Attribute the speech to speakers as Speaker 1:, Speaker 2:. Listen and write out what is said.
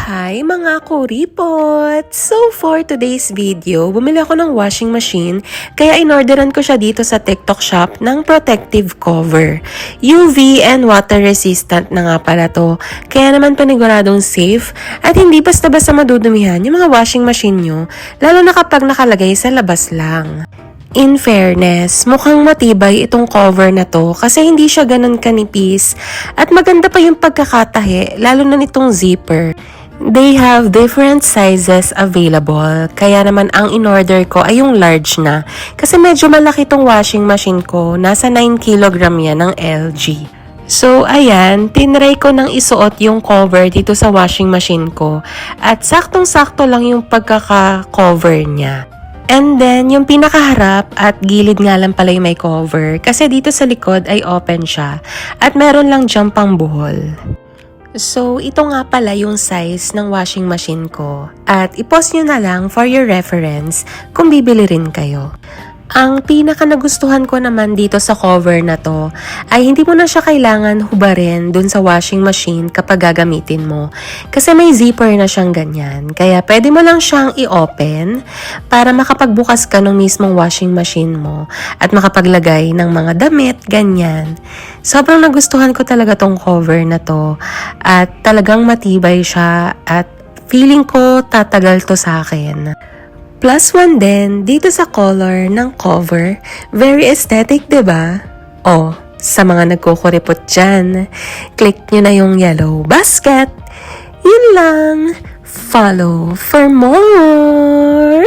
Speaker 1: Hi mga kuripot! So for today's video, bumili ako ng washing machine kaya inorderan ko siya dito sa TikTok shop ng protective cover. UV and water resistant na nga pala to. Kaya naman paniguradong safe at hindi basta-basta madudumihan yung mga washing machine nyo, lalo na kapag nakalagay sa labas lang. In fairness, mukhang matibay itong cover na to kasi hindi siya ganun kanipis at maganda pa yung pagkakatahi lalo na nitong zipper. They have different sizes available kaya naman ang in-order ko ay yung large na kasi medyo malaki itong washing machine ko, nasa 9 kg yan ng LG. So ayan, tinry ko nang isuot yung cover dito sa washing machine ko at saktong-sakto lang yung pagkaka-cover niya. And then, yung pinakaharap at gilid nga lang pala yung may cover kasi dito sa likod ay open siya at meron lang dyan pang buhol. So, ito nga pala yung size ng washing machine ko at ipost nyo na lang for your reference kung bibili rin kayo. Ang pinaka nagustuhan ko naman dito sa cover na to ay hindi mo na siya kailangan hubarin dun sa washing machine kapag gagamitin mo. Kasi may zipper na siyang ganyan. Kaya pwede mo lang siyang i-open para makapagbukas ka ng mismong washing machine mo at makapaglagay ng mga damit, ganyan. Sobrang nagustuhan ko talaga tong cover na to at talagang matibay siya at feeling ko tatagal to sa akin. Plus one din dito sa color ng cover. Very aesthetic, diba? Oh, sa mga nagkukuripot dyan, click nyo na yung yellow basket. Yun lang. Follow for more!